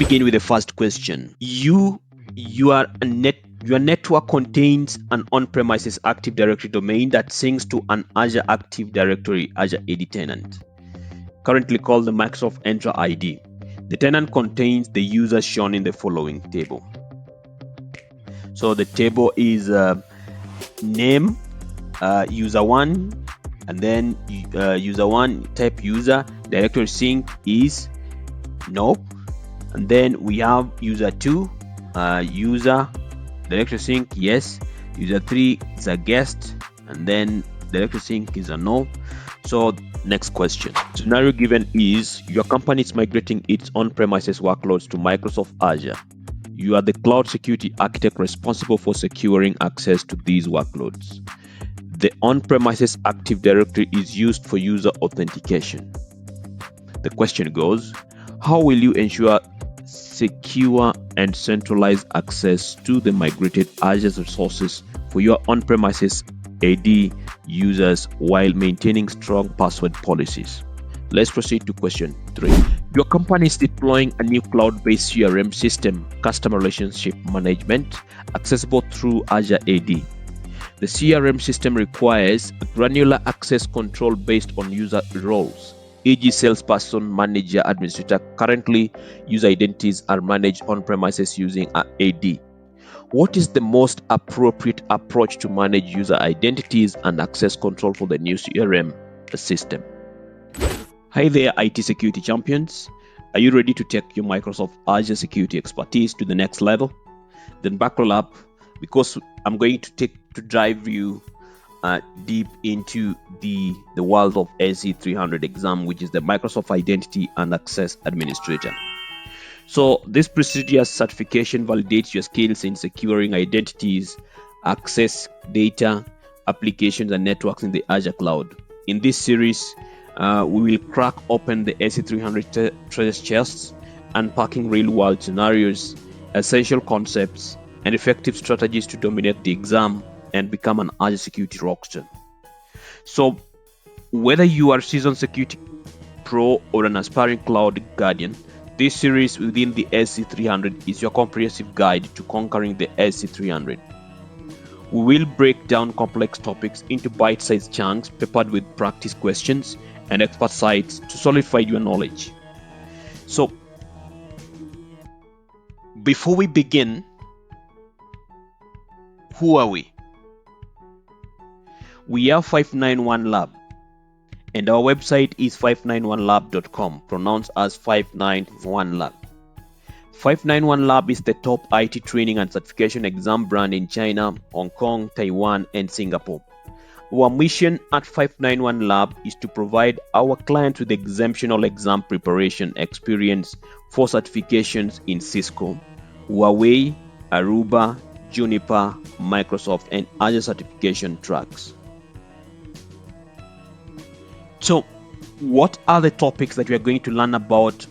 begin with the first question. Your network contains an on-premises Active Directory domain that syncs to an Azure Active Directory Azure AD tenant, currently called the Microsoft Entra ID. The tenant contains the users shown in the following table. So the table is name, user 1, and then user 1 type user. Directory sync is no, and then we have user 2, user directory sync yes, user 3 is a guest, and then directory sync is a no. So next question. Scenario given is your company is migrating its on-premises workloads to Microsoft Azure. You are the cloud security architect responsible for securing access to these workloads. The on-premises Active Directory is used for user authentication. The question goes, how will you ensure secure and centralized access to the migrated Azure resources for your on-premises AD users while maintaining strong password policies? Let's proceed to question 3. Your company is deploying a new cloud-based CRM system, customer relationship management, accessible through Azure AD. The CRM system requires granular access control based on user roles, e.g. salesperson, manager, administrator. Currently, user identities are managed on-premises using AD. What is the most appropriate approach to manage user identities and access control for the new CRM system? Hi there, IT security champions. Are you ready to take your Microsoft Azure security expertise to the next level? Then buckle up, because I'm going to drive you deep into the world of AC300 exam, which is the Microsoft Identity and Access Administrator. So this prestigious certification validates your skills in securing identities, access data, applications, and networks in the Azure cloud. In this series, we will crack open the AC300 treasure chests, unpacking real-world scenarios, essential concepts, and effective strategies to dominate the exam and become an Azure security rockstar. So whether you are a seasoned security pro or an aspiring cloud guardian, this series within the AC300 is your comprehensive guide to conquering the AC300. We will break down complex topics into bite-sized chunks peppered with practice questions and expert sites to solidify your knowledge. So before we begin, who are we? We are 591 Lab, and our website is 591lab.com, pronounced as 591 Lab. 591 Lab is the top IT training and certification exam brand in China, Hong Kong, Taiwan, and Singapore. Our mission at 591 Lab is to provide our clients with exceptional exam preparation experience for certifications in Cisco, Huawei, Aruba, Juniper, Microsoft, and Azure certification tracks. So what are the topics that we are going to learn about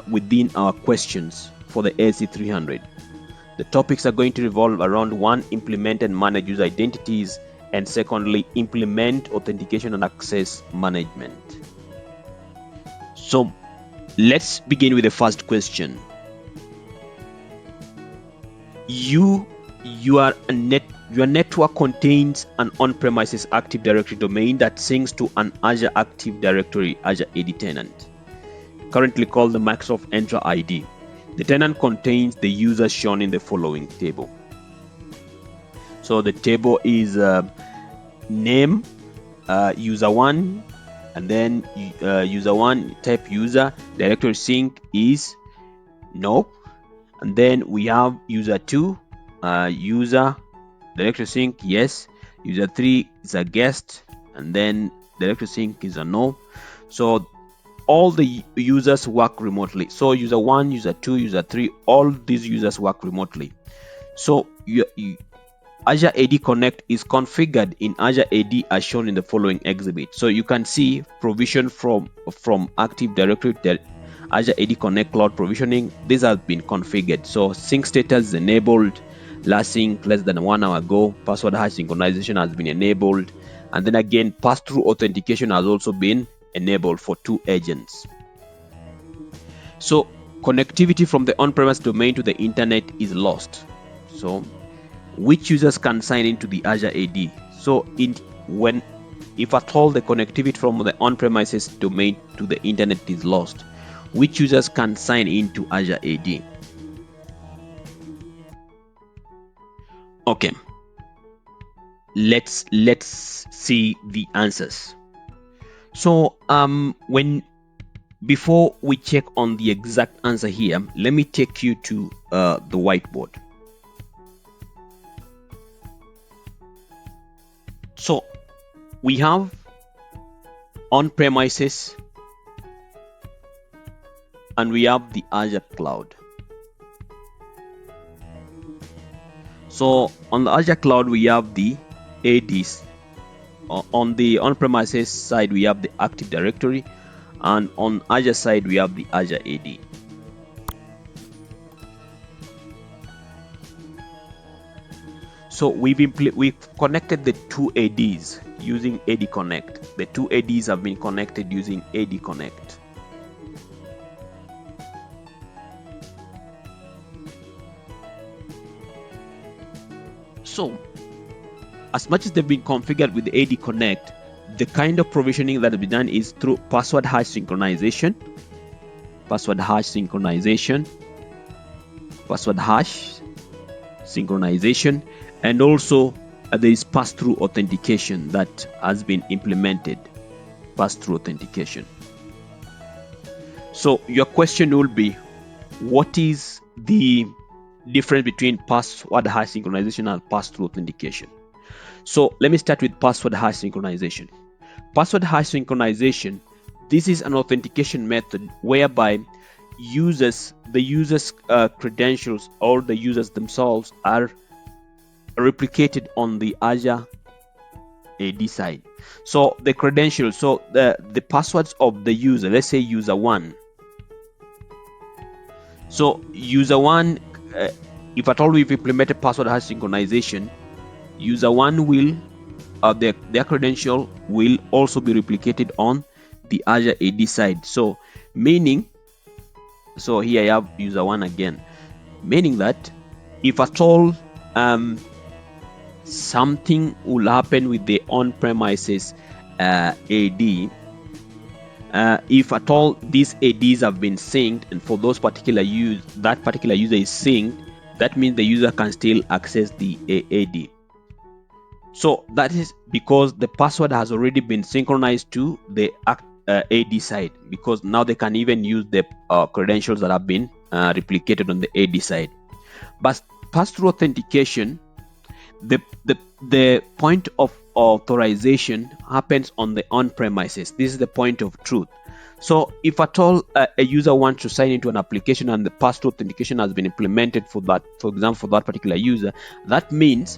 within our questions for the AC300? The topics are going to revolve around 1. Implement and manage user identities, and secondly, implement authentication and access management. So let's begin with the first question. Your network contains an on-premises Active Directory domain that syncs to an Azure Active Directory Azure AD tenant, currently called the Microsoft Entra ID. The tenant contains the users shown in the following table. So the table is name, user 1, and then user 1 type user. Directory sync is no, and then we have user 2, user directory sync yes, user 3 is a guest, and then directory sync is a no. So all the users work remotely. So user 1, user 2, user 3, all these users work remotely. So Azure AD Connect is configured in Azure AD as shown in the following exhibit. So you can see provision from Active Directory, Azure AD Connect Cloud Provisioning. These have been configured. So sync status is enabled, last sync less than 1 hour ago, password hash synchronization has been enabled, and then again pass-through authentication has also been enabled for 2 agents. So Connectivity from the on-premise domain to the internet is lost. So which users can sign into the Azure AD? So if at all the connectivity from the on-premises domain to the internet is lost, which users can sign into Azure AD? Okay, let's see the answers. So before we check on the exact answer here, let me take you to the whiteboard. So we have on-premises and we have the Azure cloud. So on the Azure cloud we have the ADs. On the on-premises side we have the Active Directory, and on Azure side we have the Azure AD. So we've connected the two ADs using AD Connect. The two ADs have been connected using AD Connect. So as much as they've been configured with the AD Connect, the kind of provisioning that will be done is through password hash synchronization, and also there is pass-through authentication that has been implemented. Pass-through authentication. So your question will be, what is the difference between password hash synchronization and pass-through authentication? So let me start with password hash synchronization. Password hash synchronization, this is an authentication method whereby the users credentials or the users themselves are replicated on the Azure AD side. So the credentials, so the passwords of the user, let's say user 1. So user 1, if at all we've implemented password hash synchronization, user 1 will their credential will also be replicated on the Azure AD side. So meaning, so here I have user 1 again, meaning that if at all something will happen with the on-premises AD, if at all these ADs have been synced, and for those particular that particular user is synced, that means the user can still access the AD. So that is because the password has already been synchronized to the AD side, because now they can even use the credentials that have been replicated on the AD side. But pass-through authentication, the point of authorization happens on the on-premises. This is the point of truth. So if at all a user wants to sign into an application and the pass-through authentication has been implemented for that, for example, for that particular user, that means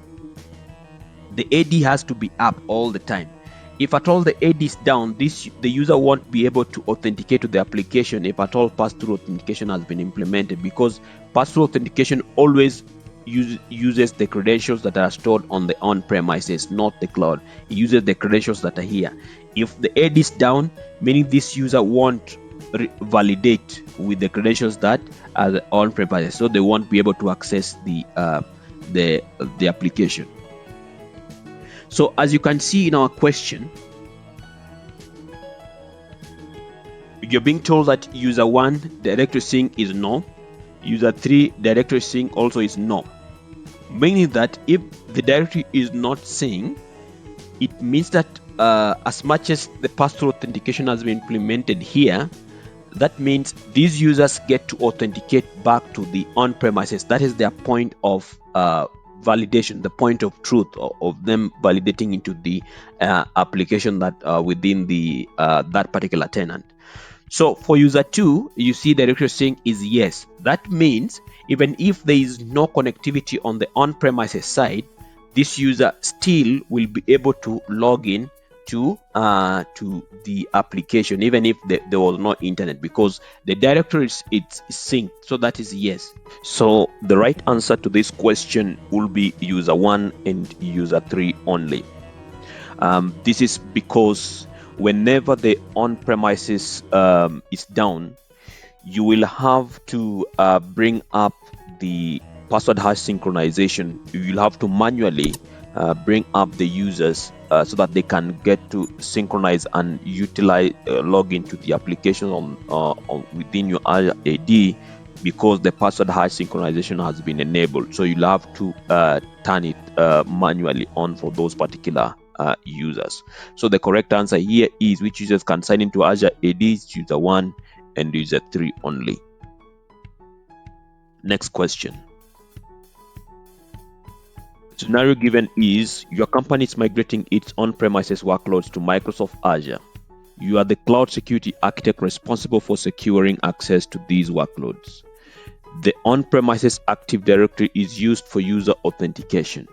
the AD has to be up all the time. If at all the AD is down, the user won't be able to authenticate to the application if at all pass-through authentication has been implemented, because pass-through authentication always uses the credentials that are stored on the on-premises, not the cloud. It uses the credentials that are here. If the AD is down, meaning this user won't validate with the credentials that are on-premises, so they won't be able to access the application. So as you can see in our question, you're being told that user 1 directory sync is no, user 3 directory sync also is no, meaning that if the directory is not synced, it means that as much as the pass-through authentication has been implemented here, that means these users get to authenticate back to the on-premises. That is their point of validation, the point of truth of them validating into the application that within the that particular tenant. So for user 2, you see the directory sync is yes. That means even if there is no connectivity on the on-premises side, this user still will be able to log in to the application, even if there was no internet, because the directory is synced. So that is yes. So the right answer to this question will be user 1 and user 3 only. This is because whenever the on-premises is down, you will have to bring up the password hash synchronization. You'll have to manually bring up the users so that they can get to synchronize and utilize log into the application on within your Azure AD, because the password hash synchronization has been enabled. So you'll have to turn it manually on for those particular users. So the correct answer here is which users can sign into Azure AD is user 1 and user 3 only. Next question. Scenario given is your company is migrating its on-premises workloads to Microsoft Azure. You are the cloud security architect responsible for securing access to these workloads. The on-premises Active Directory is used for user authentication.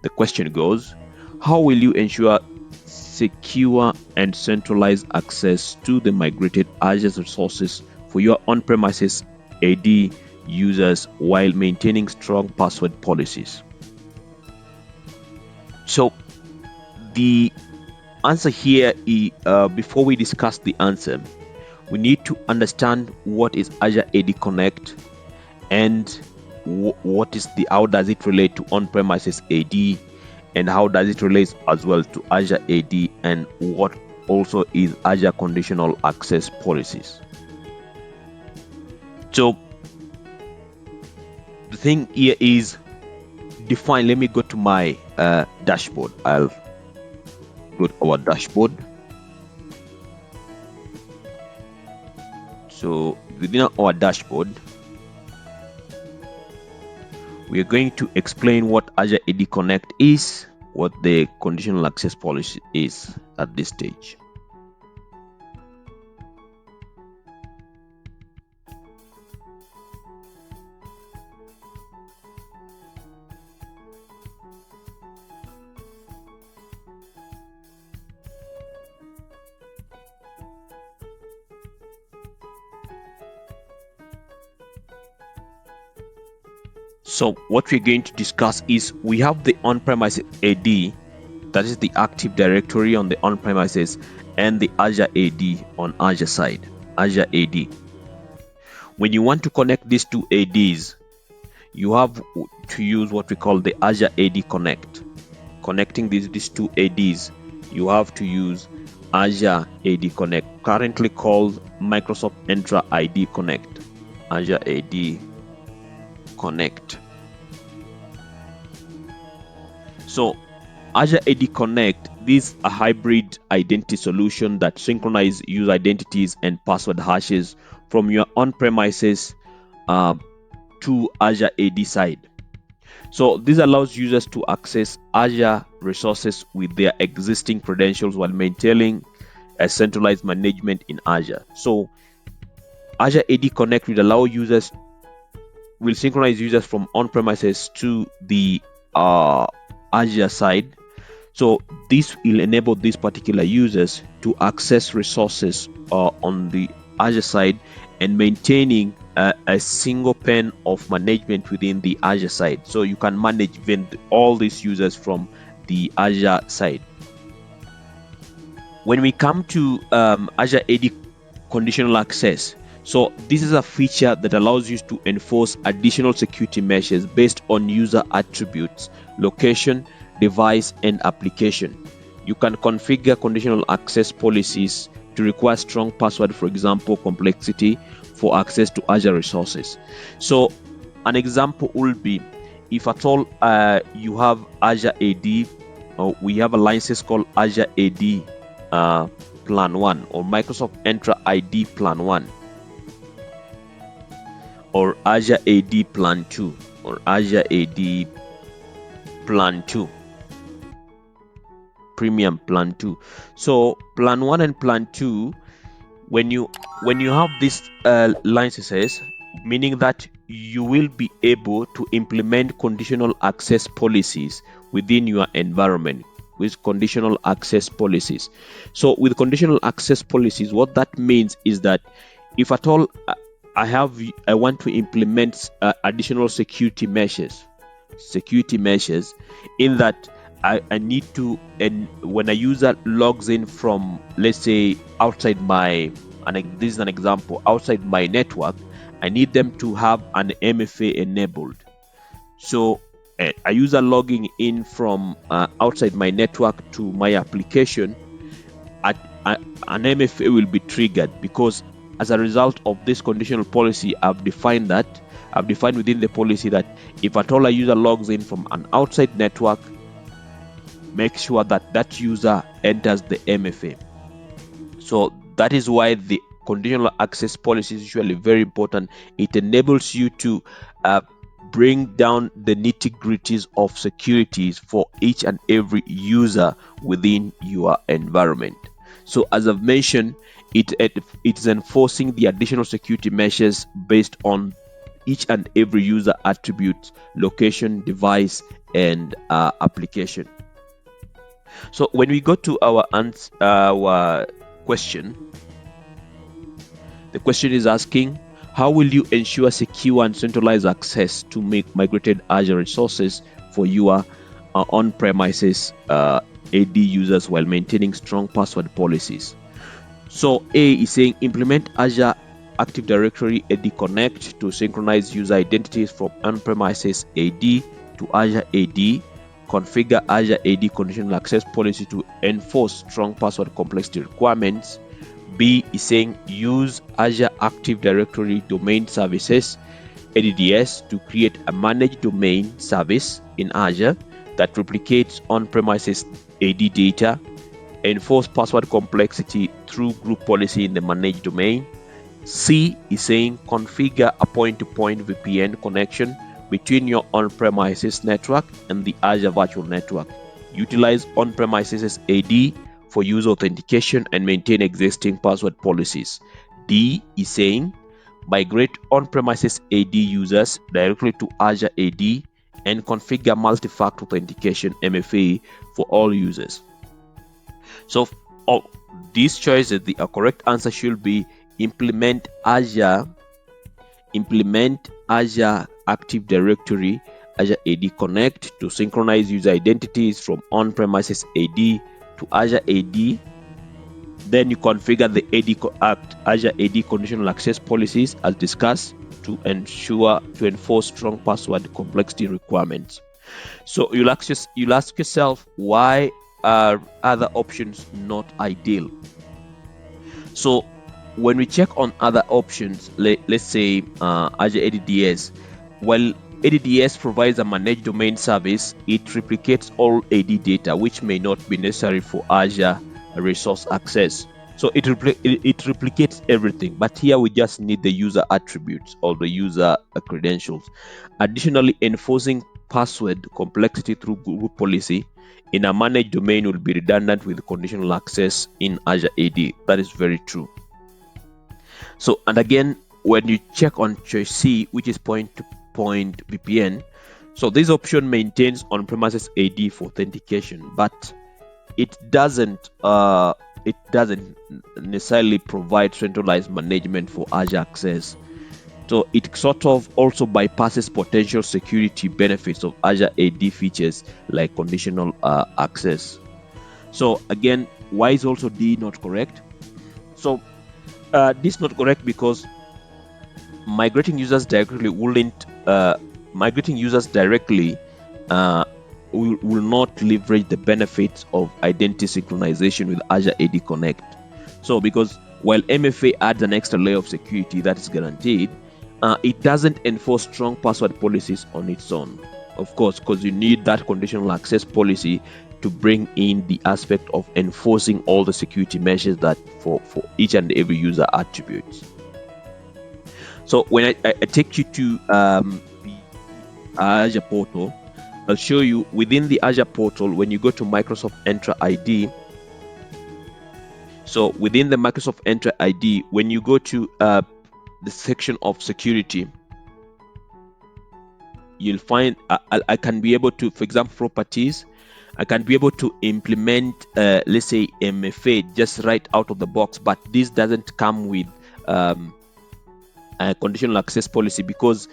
The question goes, how will you ensure secure and centralized access to the migrated Azure resources for your on-premises AD users while maintaining strong password policies? So the answer here is, before we discuss the answer, we need to understand what is Azure AD Connect and how does it relate to on-premises AD, and how does it relate as well to Azure AD, and what also is Azure conditional access policies. So the thing here is define. Let me go to my dashboard. I'll go to our dashboard. So within our dashboard, we are going to explain what Azure AD Connect is, what the conditional access policy is at this stage. So what we're going to discuss is we have the on-premises AD, that is the Active Directory on the on-premises, and the Azure AD on Azure side, Azure AD. When you want to connect these two ADs, you have to use what we call the Azure AD Connect. Connecting these two ADs, you have to use Azure AD Connect, currently called Microsoft Entra ID Connect. Azure AD Connect. So Azure AD Connect, this is a hybrid identity solution that synchronizes user identities and password hashes from your on-premises to Azure AD side. So this allows users to access Azure resources with their existing credentials while maintaining a centralized management in Azure. So Azure AD Connect will synchronize users from on-premises to the Azure side. So this will enable these particular users to access resources on the Azure side and maintaining a single pane of management within the Azure side. So you can manage all these users from the Azure side. When we come to Azure AD conditional access, so this is a feature that allows you to enforce additional security measures based on user attributes, location, device, and application. You can configure conditional access policies to require strong password, for example, complexity for access to Azure resources. So an example would be, if at all you have Azure AD, we have a license called Azure AD Plan 1 or Microsoft Entra ID Plan 1. Or Azure AD Plan 2 or Azure AD Plan 2, Premium Plan 2. So Plan 1 and Plan 2, when you have these licenses, meaning that you will be able to implement conditional access policies within your environment with conditional access policies. So with conditional access policies, what that means is that if at all I want to implement additional security measures in that I need to, and when a user logs in from, let's say, outside my and this is an example, outside my network, I need them to have an MFA enabled. So a user logging in from outside my network to my application, an MFA will be triggered, because as a result of this conditional policy, I've defined within the policy that if at all a user logs in from an outside network, make sure that that user enters the MFA. So that is why the conditional access policy is usually very important. It enables you to bring down the nitty-gritties of securities for each and every user within your environment. So as I've mentioned, it is enforcing the additional security measures based on each and every user attribute, location, device, and application. So when we go to our question, the question is asking, how will you ensure secure and centralized access to make migrated Azure resources for your on-premises AD users while maintaining strong password policies? So A is saying implement Azure Active Directory AD Connect to synchronize user identities from on-premises AD to Azure AD. Configure Azure AD conditional access policy to enforce strong password complexity requirements. B is saying use Azure Active Directory Domain Services ADDS to create a managed domain service in Azure that replicates on-premises AD data. Enforce password complexity through group policy in the managed domain. C is saying configure a point-to-point VPN connection between your on-premises network and the Azure virtual network. Utilize on-premises AD for user authentication and maintain existing password policies. D is saying migrate on-premises AD users directly to Azure AD and configure multi-factor authentication MFA for all users. So all these choices, the correct answer should be implement Azure Active Directory Azure AD Connect to synchronize user identities from on-premises AD to Azure AD. Then you configure the Azure AD conditional access policies as discussed to enforce strong password complexity requirements. So you'll ask yourself, why are other options not ideal? So when we check on other options, let's say Azure ADDS, while ADDS provides a managed domain service, it replicates all AD data, which may not be necessary for Azure resource access. So it replicates everything, but here we just need the user attributes or the user credentials. Additionally, enforcing password complexity through group policy in a managed domain will be redundant with conditional access in Azure AD. That is very true. So, and again, when you check on choice C, which is point-to-point VPN, so this option maintains on-premises AD for authentication, but it doesn't necessarily provide centralized management for Azure access. So it sort of also bypasses potential security benefits of Azure AD features like conditional access. So again, why is also D not correct? So this is not correct because migrating users directly will not leverage the benefits of identity synchronization with Azure AD Connect. So because while MFA adds an extra layer of security that is guaranteed, it doesn't enforce strong password policies on its own. Of course, because you need that conditional access policy to bring in the aspect of enforcing all the security measures that for each and every user attributes. So when I take you to Azure portal, I'll show you within the Azure portal, when you go to Microsoft Entra ID. So within the Microsoft Entra ID, when you go to the section of security, you'll find I can be able to, for example, properties, I can be able to implement, let's say, MFA just right out of the box, but this doesn't come with a conditional access policy because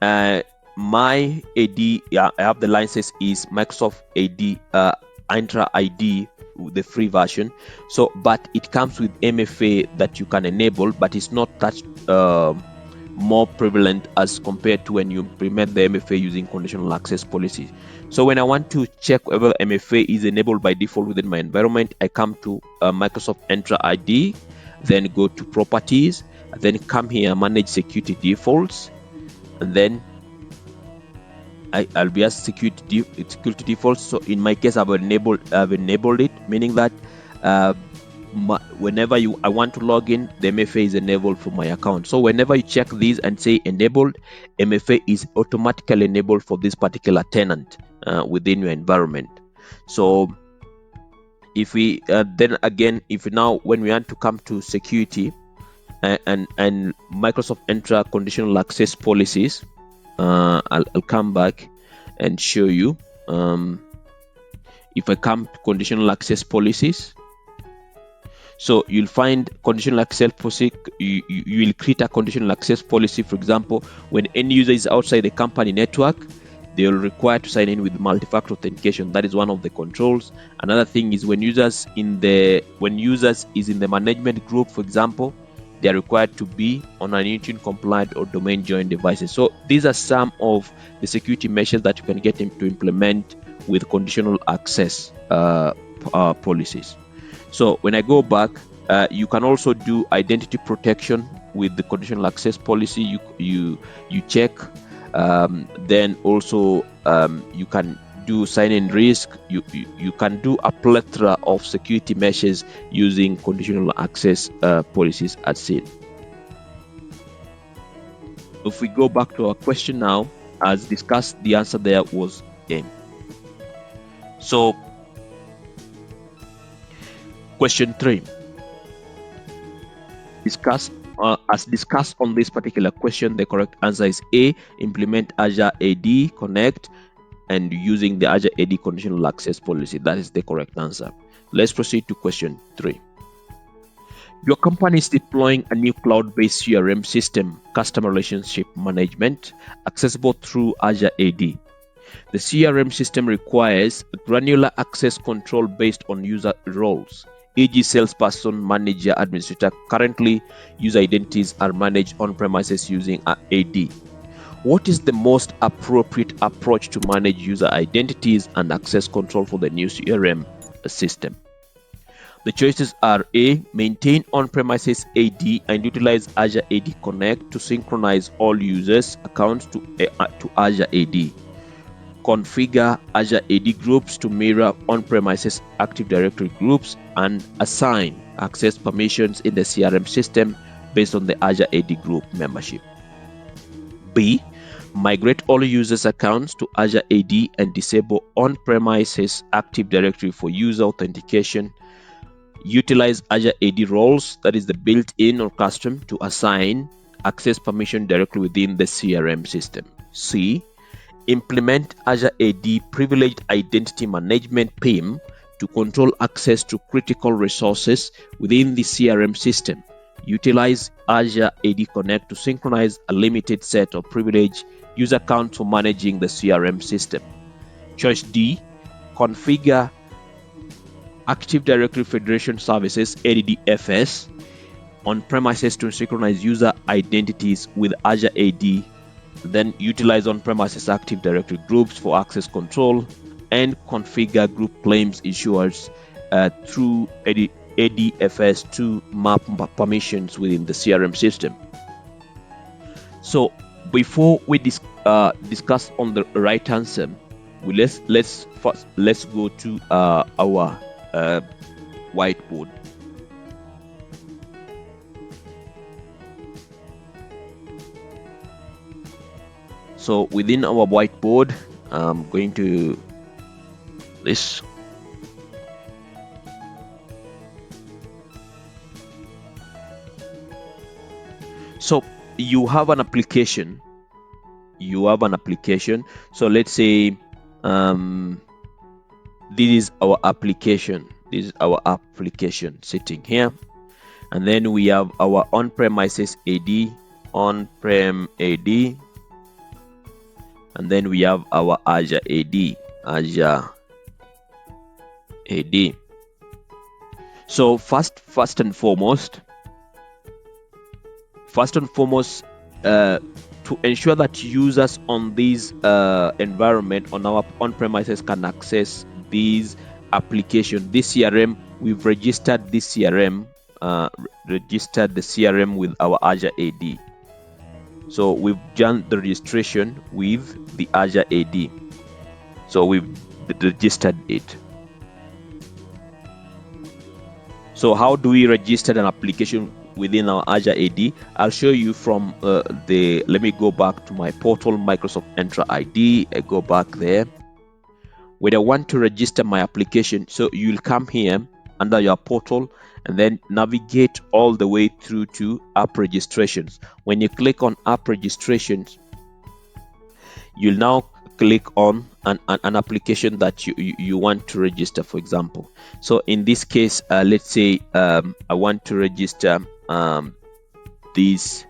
my AD, I have the license is Microsoft AD Entra ID, the free version. So, but it comes with MFA that you can enable, but it's not that more prevalent as compared to when you implement the MFA using conditional access policies. So when I want to check whether MFA is enabled by default within my environment, I come to Microsoft Entra ID, then go to properties, then come here, manage security defaults, and then I'll be asked security defaults. So in my case, I've enabled it, meaning that whenever I want to log in, the MFA is enabled for my account. So whenever you check these and say enabled, MFA is automatically enabled for this particular tenant within your environment. So if we then again, if now when we want to come to security and Microsoft Entra conditional access policies, I'll come back and show you. If I come to conditional access policies, so you'll find conditional access policy. You will create a conditional access policy. For example, when any user is outside the company network, they will require to sign in with multi-factor authentication. That is one of the controls. Another thing is when users is in the management group, for example, they are required to be on an Intune compliant or domain joined devices. So these are some of the security measures that you can get to implement with conditional access policies. So when I go back, you can also do identity protection with the conditional access policy. You check. Then also you can do sign-in risk. You can do a plethora of security measures using conditional access policies as seen. If we go back to our question now, as discussed, the answer there was A. So question 3. As discussed on this particular question, the correct answer is A. Implement Azure AD Connect and using the Azure AD conditional access policy. That is the correct answer. Let's proceed to question 3. Your company is deploying a new cloud-based CRM system, customer relationship management, accessible through Azure AD. The CRM system requires granular access control based on user roles, e.g. salesperson, manager, administrator. Currently, user identities are managed on premises using AD. What is the most appropriate approach to manage user identities and access control for the new CRM system? The choices are A. Maintain on-premises AD and utilize Azure AD Connect to synchronize all users' accounts to Azure AD. Configure Azure AD groups to mirror on-premises Active Directory groups and assign access permissions in the CRM system based on the Azure AD group membership. B. Migrate all users' accounts to Azure AD and disable on-premises Active Directory for user authentication. Utilize Azure AD roles, that is the built-in or custom, to assign access permission directly within the CRM system. C. Implement Azure AD Privileged Identity Management PIM to control access to critical resources within the CRM system. Utilize Azure AD Connect to synchronize a limited set of privileged user accounts for managing the CRM system. Choice D. Configure Active Directory Federation Services ADDFS on premises to synchronize user identities with Azure AD. Then utilize on-premises Active Directory groups for access control and configure group claims issuers through ADFS to map permissions within the CRM system. So before we discuss on the right answer, let's go to our whiteboard. So within our whiteboard, I'm going to this. So you have an application. So let's say this is our application. This is our application sitting here, and then we have our on-premises AD, on-prem AD, and then we have our Azure AD, Azure AD. So first and foremost, to ensure that users on this environment on our on-premises can access these application, this CRM, we've registered this CRM, registered the CRM with our Azure AD. So we've done the registration with the Azure AD. So we've registered it. So how do we register an application within our Azure AD? I'll show you from let me go back to my portal, Microsoft Entra ID. I go back there. When I want to register my application, so you'll come here under your portal and then navigate all the way through to app registrations. When you click on app registrations, you'll now click on an application that you want to register, for example. So in this case, let's say I want to register this.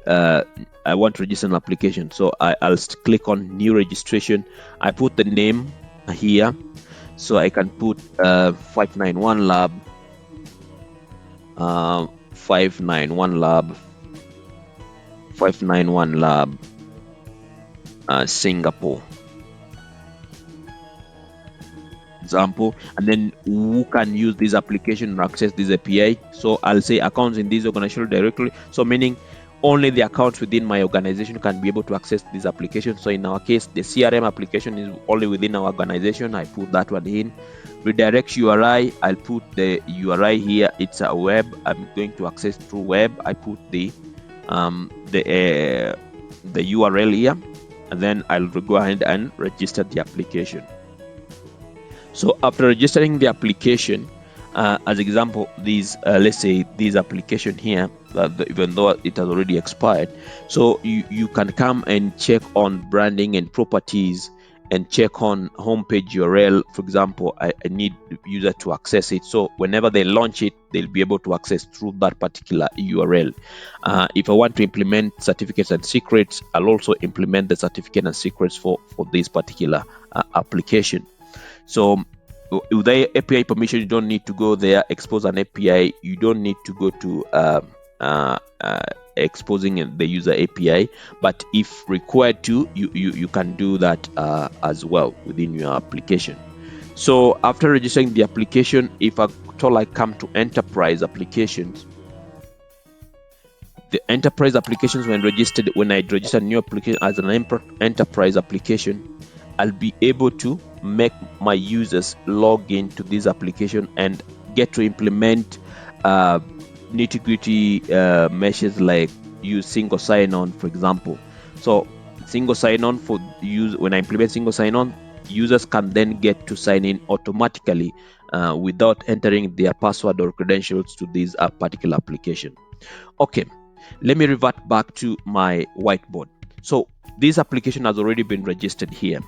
I want to register an application, so I'll click on new registration. I put the name here, so I can put 591 lab, 591 lab, 591 lab, Singapore, example. And then who can use this application or access this API? So I'll say accounts in this organizational directory, so meaning only the accounts within my organization can be able to access this application. So in our case, the CRM application is only within our organization. I put that one in. Redirect URI, I'll put the URI here. It's a web, I'm going to access through web. I put the URL here, and then I'll go ahead and register the application. So after registering the application, as example, these let's say this application here, even though it has already expired, so you can come and check on branding and properties and check on homepage URL. For example, I need the user to access it, so whenever they launch it, they'll be able to access through that particular URL. If I want to implement certificates and secrets, I'll also implement the certificate and secrets for this particular application. So with the API permission, you don't need to go there, expose an API. You don't need to go to exposing the user API, but if required to, you can do that as well within your application. So after registering the application, if at all I come to enterprise applications, the enterprise applications, when I register a new application as an enterprise application, I'll be able to make my users log into this application and get to implement nitty-gritty measures like use single sign-on, for example. So single sign-on for use, when I implement single sign-on, users can then get to sign in automatically without entering their password or credentials to this particular application. Okay, let me revert back to my whiteboard. So this application has already been registered here.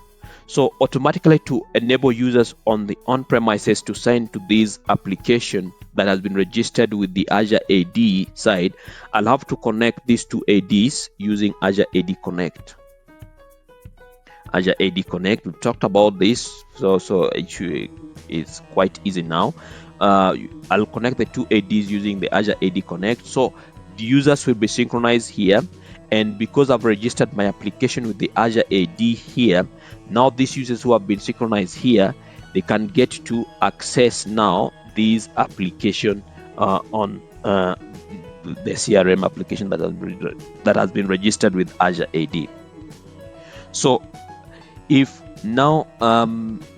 So automatically, to enable users on the on-premises to sign to this application that has been registered with the Azure AD side, I'll have to connect these two ADs using Azure AD Connect. Azure AD Connect, we've talked about this, so it's quite easy now. I'll connect the two ADs using the Azure AD Connect. So the users will be synchronized here, and because I've registered my application with the Azure AD here, now these users who have been synchronized here, they can get to access now this application on the CRM application that has been registered with Azure AD. So if now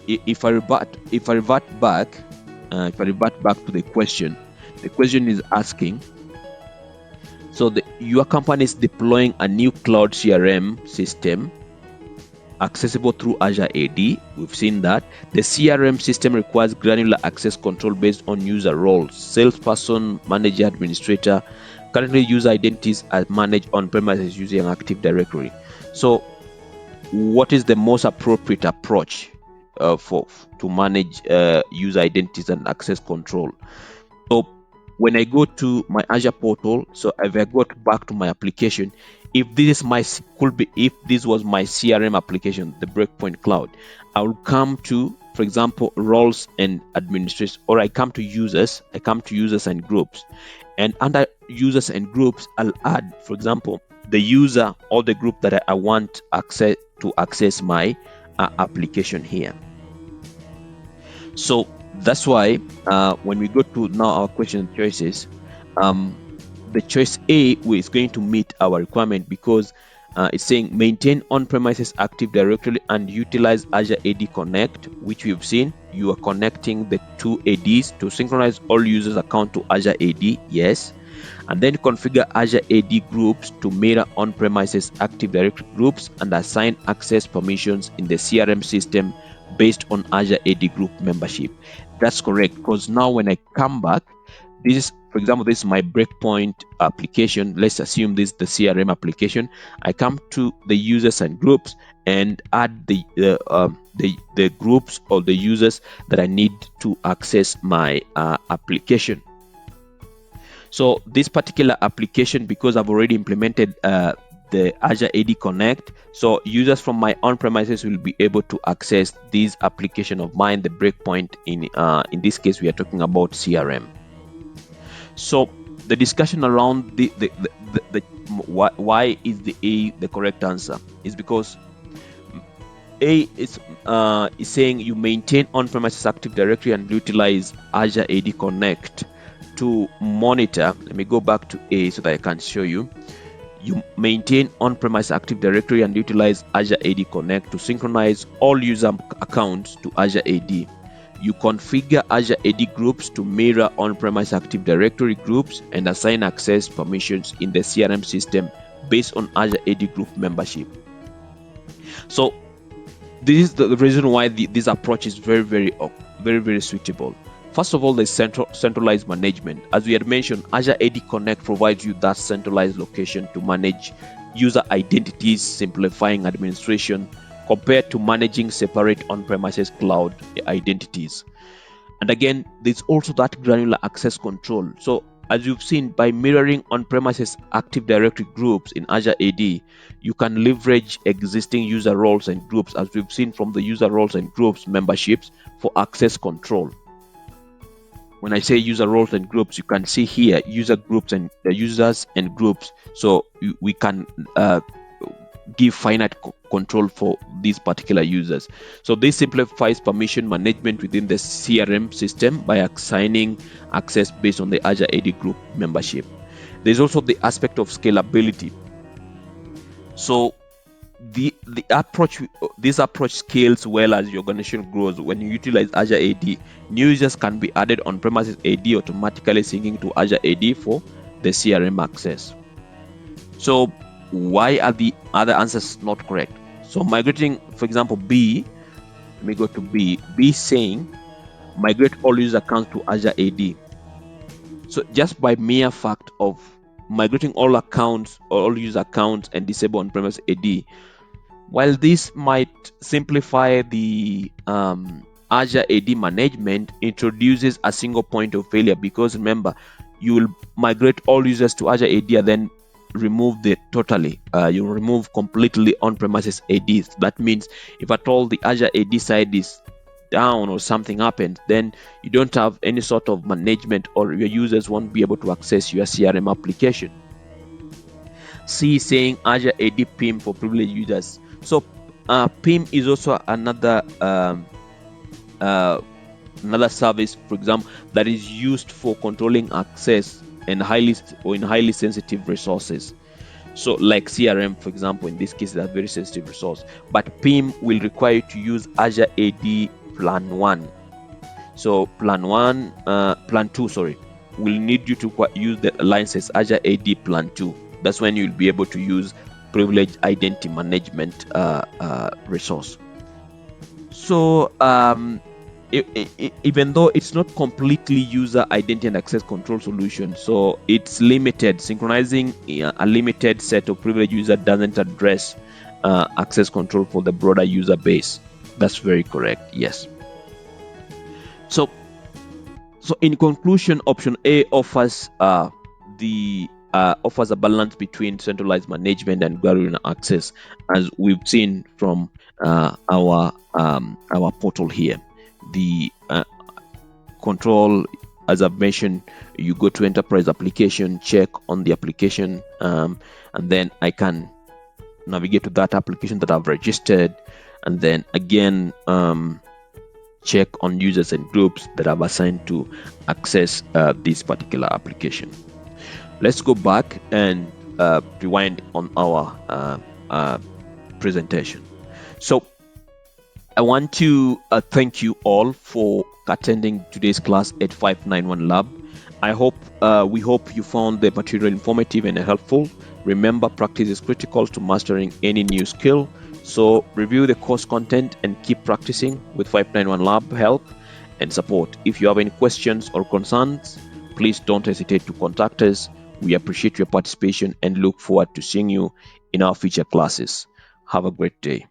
if I revert back to the question is asking, so your company is deploying a new cloud CRM system accessible through Azure AD. We've seen that the CRM system requires granular access control based on user roles: salesperson, manager, administrator. Currently, user identities are managed on premises using Active Directory. So what is the most appropriate approach to manage user identities and access control? So when I go to my Azure portal, so if I go back to my application, if this was my CRM application, the Breakpoint Cloud, I will come to for example, roles and administrators, or I come to users and groups. And under users and groups, I'll add, for example, the user or the group that I want to access my application here. So that's why when we go to now our question choices, the choice A is going to meet our requirement, because it's saying maintain on-premises Active Directory and utilize Azure AD Connect, which we've seen. You are connecting the two ADs to synchronize all users' account to Azure AD, yes. And then configure Azure AD groups to mirror on-premises Active Directory groups and assign access permissions in the CRM system based on Azure AD group membership. That's correct, because now when I come back, this is, for example, this is my breakpoint application. Let's assume this is the CRM application. I come to the users and groups and add the groups or the users that I need to access my application. So this particular application, because I've already implemented the Azure AD Connect, so users from my on-premises will be able to access this application of mine, the breakpoint. In this case, we are talking about CRM. So the discussion around why is the A the correct answer is because A is saying you maintain on-premises Active Directory and utilize Azure AD Connect to monitor. Let me go back to A so that I can show you. You maintain on-premise Active Directory and utilize Azure AD Connect to synchronize all user accounts to Azure AD. You configure Azure AD groups to mirror on-premise Active Directory groups and assign access permissions in the CRM system based on Azure AD group membership. So this is the reason why this approach is very, very suitable. First of all, the centralized management. As we had mentioned, Azure AD Connect provides you that centralized location to manage user identities, simplifying administration compared to managing separate on-premises cloud identities. And again, there's also that granular access control. So as you've seen, by mirroring on-premises Active Directory groups in Azure AD, you can leverage existing user roles and groups, as we've seen from the user roles and groups memberships, for access control. When I say user roles and groups, you can see here user groups and users and groups. So we can give finite control for these particular users. So this simplifies permission management within the CRM system by assigning access based on the Azure AD group membership. There's also the aspect of scalability. So this approach scales well as your organization grows. When you utilize Azure AD, new users can be added on premises AD, automatically syncing to Azure AD for the CRM access. So why are the other answers not correct? So migrating, for example, B, let me go to B. B saying migrate all user accounts to Azure AD. So just by mere fact of migrating all accounts or all user accounts and disable on-premise AD, while this might simplify the Azure AD management, introduces a single point of failure, because remember, you will migrate all users to Azure AD and then remove you remove completely on-premises ADs. That means if at all the Azure AD side is down or something happens, then you don't have any sort of management, or your users won't be able to access your CRM application. C saying Azure AD PIM for privileged users. So PIM is also another service, for example, that is used for controlling access and in highly sensitive resources. So like CRM, for example, in this case, is a very sensitive resource. But PIM will require you to use Azure AD Plan 1. So Plan 2, will need you to use the license Azure AD Plan 2. That's when you'll be able to use privileged identity management resource. So even though it's not completely user identity and access control solution, so it's limited. Synchronizing a limited set of privileged user doesn't address access control for the broader user base. That's very correct. Yes. So in conclusion, option A offers offers a balance between centralized management and granular access, as we've seen from our portal here. the control, as I've mentioned, you go to enterprise application, check on the application, and then I can navigate to that application that I've registered, and then again check on users and groups that I've assigned to access this particular application. Let's go back and rewind on our presentation. So I want to thank you all for attending today's class at 591 Lab. We hope you found the material informative and helpful. Remember, practice is critical to mastering any new skill. So review the course content and keep practicing with 591 Lab help and support. If you have any questions or concerns, please don't hesitate to contact us. We appreciate your participation and look forward to seeing you in our future classes. Have a great day.